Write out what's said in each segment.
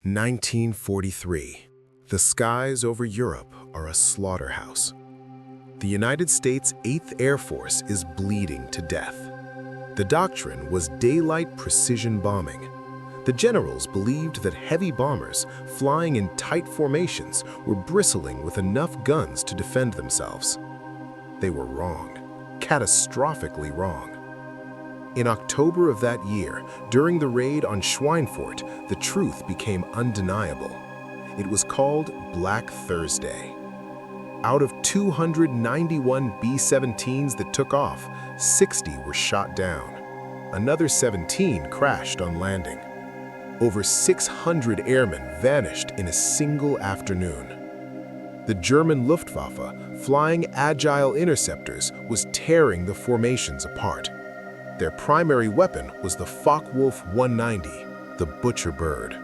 1943. The skies over Europe are a slaughterhouse. The United States 8th Air Force is bleeding to death. The doctrine was daylight precision bombing. The generals believed that heavy bombers flying in tight formations were bristling with enough guns to defend themselves. They were wrong, catastrophically wrong. In October of that year, during the raid on Schweinfurt, the truth became undeniable. It was called Black Thursday. Out of 291 B-17s that took off, 60 were shot down. Another 17 crashed on landing. Over 600 airmen vanished in a single afternoon. The German Luftwaffe, flying Agile interceptors, was tearing the formations apart. Their primary weapon was the Focke-Wulf 190, the Butcher Bird.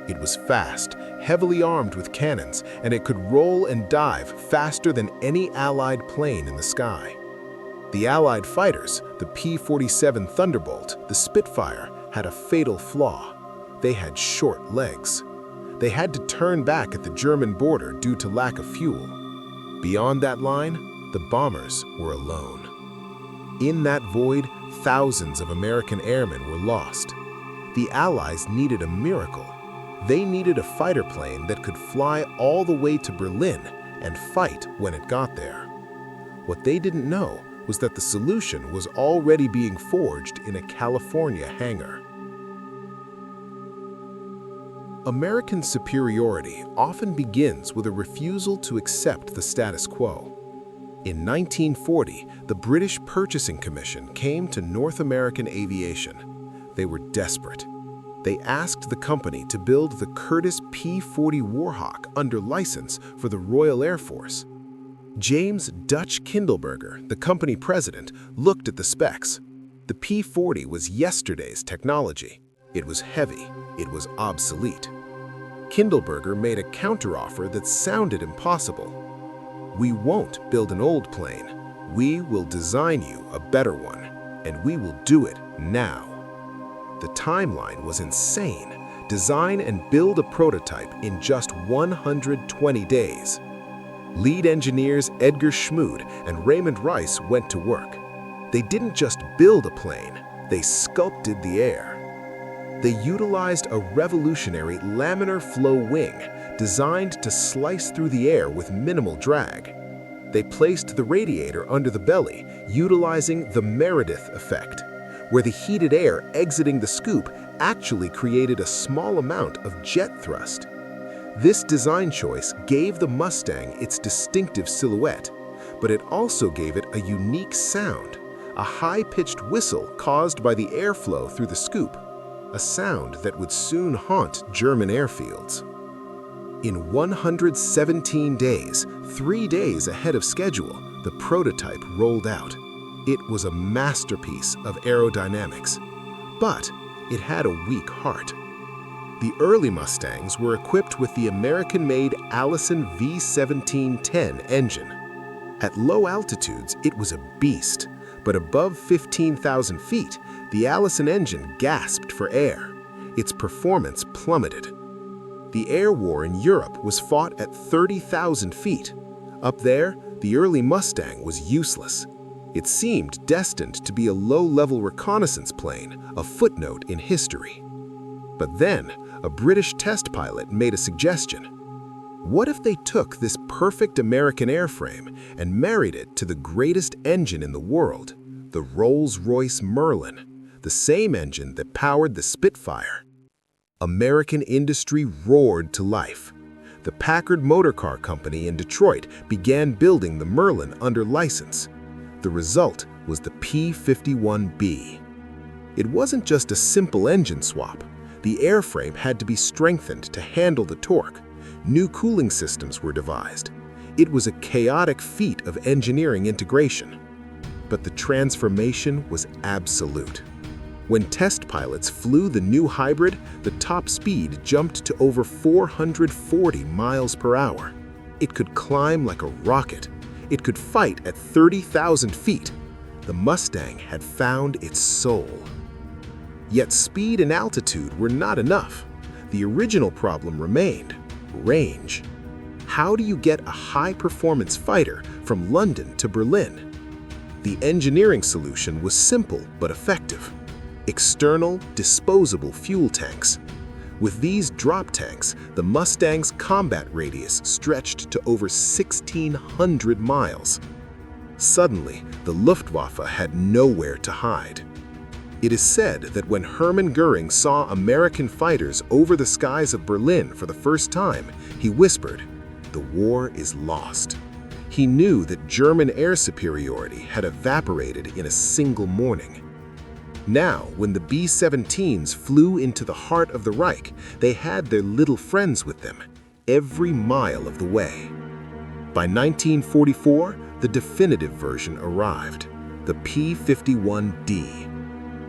It was fast, heavily armed with cannons, and it could roll and dive faster than any Allied plane in the sky. The Allied fighters, the P-47 Thunderbolt, the Spitfire, had a fatal flaw. They had short legs. They had to turn back at the German border due to lack of fuel. Beyond that line, the bombers were alone. In that void, thousands of American airmen were lost. The Allies needed a miracle. They needed a fighter plane that could fly all the way to Berlin and fight when it got there. What they didn't know was that the solution was already being forged in a California hangar. American superiority often begins with a refusal to accept the status quo. In 1940, the British Purchasing Commission came to North American aviation. They were desperate. They asked the company to build the Curtiss P-40 Warhawk under license for the Royal Air Force. James Dutch Kindleberger, the company president, looked at the specs. The P-40 was yesterday's technology. It was heavy. It was obsolete. Kindleberger made a counteroffer that sounded impossible. "We won't build an old plane. We will design you a better one, and we will do it now." The timeline was insane. Design and build a prototype in just 120 days. Lead engineers Edgar Schmood and Raymond Rice went to work. They didn't just build a plane, they sculpted the air. They utilized a revolutionary laminar flow wing designed to slice through the air with minimal drag. They placed the radiator under the belly, utilizing the Meredith effect, where the heated air exiting the scoop actually created a small amount of jet thrust. This design choice gave the Mustang its distinctive silhouette, but it also gave it a unique sound, a high-pitched whistle caused by the airflow through the scoop, a sound that would soon haunt German airfields. In 117 days, 3 days ahead of schedule, the prototype rolled out. It was a masterpiece of aerodynamics, but it had a weak heart. The early Mustangs were equipped with the American-made Allison V1710 engine. At low altitudes, it was a beast, but above 15,000 feet, the Allison engine gasped for air. Its performance plummeted. The air war in Europe was fought at 30,000 feet. Up there, the early Mustang was useless. It seemed destined to be a low-level reconnaissance plane, a footnote in history. But then, a British test pilot made a suggestion. What if they took this perfect American airframe and married it to the greatest engine in the world, the Rolls-Royce Merlin, the same engine that powered the Spitfire? American industry roared to life. The Packard Motor Car Company in Detroit began building the Merlin under license. The result was the P-51B. It wasn't just a simple engine swap. The airframe had to be strengthened to handle the torque. New cooling systems were devised. It was a chaotic feat of engineering integration. But the transformation was absolute. When test pilots flew the new hybrid, the top speed jumped to over 440 miles per hour. It could climb like a rocket. It could fight at 30,000 feet. The Mustang had found its soul. Yet speed and altitude were not enough. The original problem remained: range. How do you get a high-performance fighter from London to Berlin? The engineering solution was simple but effective: external, disposable fuel tanks. With these drop tanks, the Mustang's combat radius stretched to over 1,600 miles. Suddenly, the Luftwaffe had nowhere to hide. It is said that when Hermann Göring saw American fighters over the skies of Berlin for the first time, he whispered, "The war is lost." He knew that German air superiority had evaporated in a single morning. Now, when the B-17s flew into the heart of the Reich, they had their little friends with them, every mile of the way. By 1944, the definitive version arrived, the P-51D.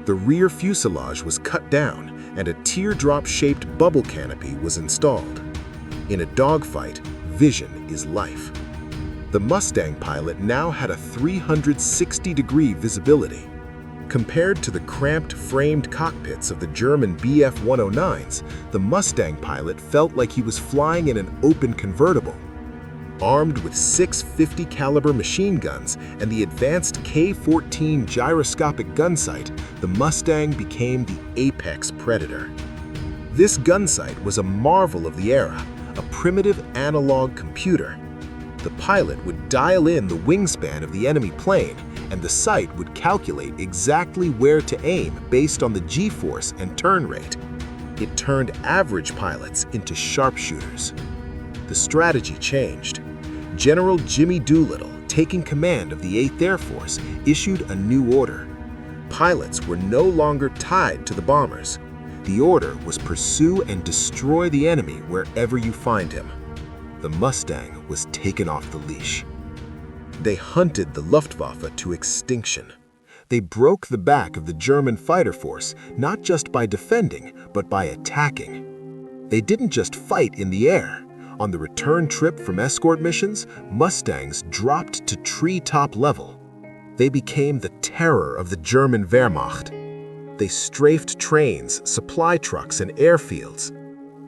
The rear fuselage was cut down, and a teardrop-shaped bubble canopy was installed. In a dogfight, vision is life. The Mustang pilot now had a 360-degree visibility. Compared to the cramped, framed cockpits of the German Bf-109s, the Mustang pilot felt like he was flying in an open convertible. Armed with 6 .50 caliber machine guns and the advanced K-14 gyroscopic gun sight, the Mustang became the apex predator. This gun sight was a marvel of the era, a primitive analog computer. The pilot would dial in the wingspan of the enemy plane, and the sight would calculate exactly where to aim based on the G-force and turn rate. It turned average pilots into sharpshooters. The strategy changed. General Jimmy Doolittle, taking command of the 8th Air Force, issued a new order. Pilots were no longer tied to the bombers. The order was pursue and destroy the enemy wherever you find him. The Mustang was taken off the leash. They hunted the Luftwaffe to extinction. They broke the back of the German fighter force, not just by defending, but by attacking. They didn't just fight in the air. On the return trip from escort missions, Mustangs dropped to treetop level. They became the terror of the German Wehrmacht. They strafed trains, supply trucks, and airfields.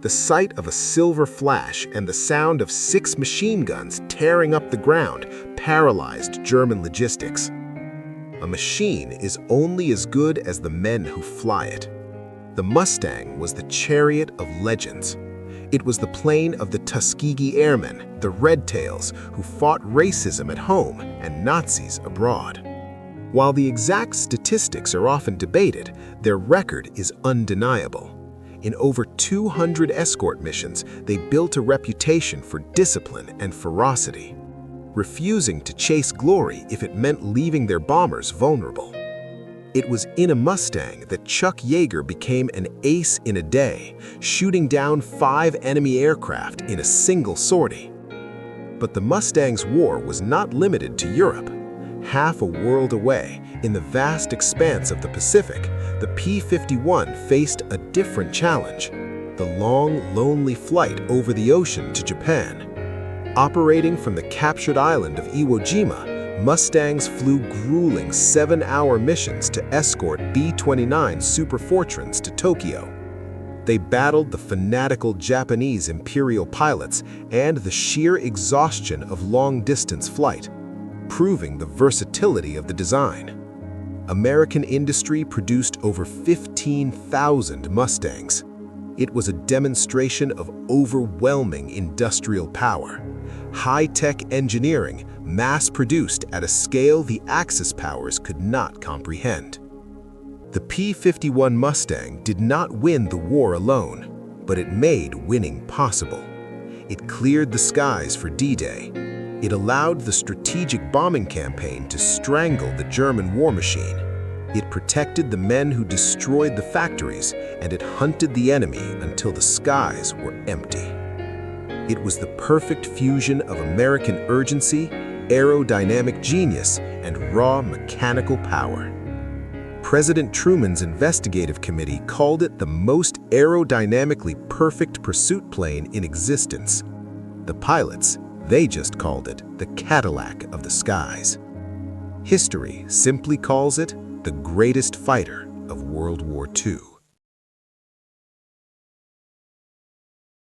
The sight of a silver flash and the sound of 6 machine guns tearing up the ground paralyzed German logistics. A machine is only as good as the men who fly it. The Mustang was the chariot of legends. It was the plane of the Tuskegee Airmen, the Red Tails, who fought racism at home and Nazis abroad. While the exact statistics are often debated, their record is undeniable. In over 200 escort missions, they built a reputation for discipline and ferocity, refusing to chase glory if it meant leaving their bombers vulnerable. It was in a Mustang that Chuck Yeager became an ace in a day, shooting down 5 enemy aircraft in a single sortie. But the Mustang's war was not limited to Europe. Half a world away, in the vast expanse of the Pacific, the P-51 faced a different challenge: the long, lonely flight over the ocean to Japan. Operating from the captured island of Iwo Jima, Mustangs flew grueling 7-hour missions to escort B-29 Super Fortrans to Tokyo. They battled the fanatical Japanese Imperial pilots and the sheer exhaustion of long-distance flight, proving the versatility of the design. American industry produced over 15,000 Mustangs. It was a demonstration of overwhelming industrial power. High-tech engineering, mass-produced at a scale the Axis powers could not comprehend. The P-51 Mustang did not win the war alone, but it made winning possible. It cleared the skies for D-Day. It allowed the strategic bombing campaign to strangle the German war machine. It protected the men who destroyed the factories, and it hunted the enemy until the skies were empty. It was the perfect fusion of American urgency, aerodynamic genius, and raw mechanical power. President Truman's investigative committee called it the most aerodynamically perfect pursuit plane in existence. The pilots, they just called it the Cadillac of the skies. History simply calls it the greatest fighter of World War II.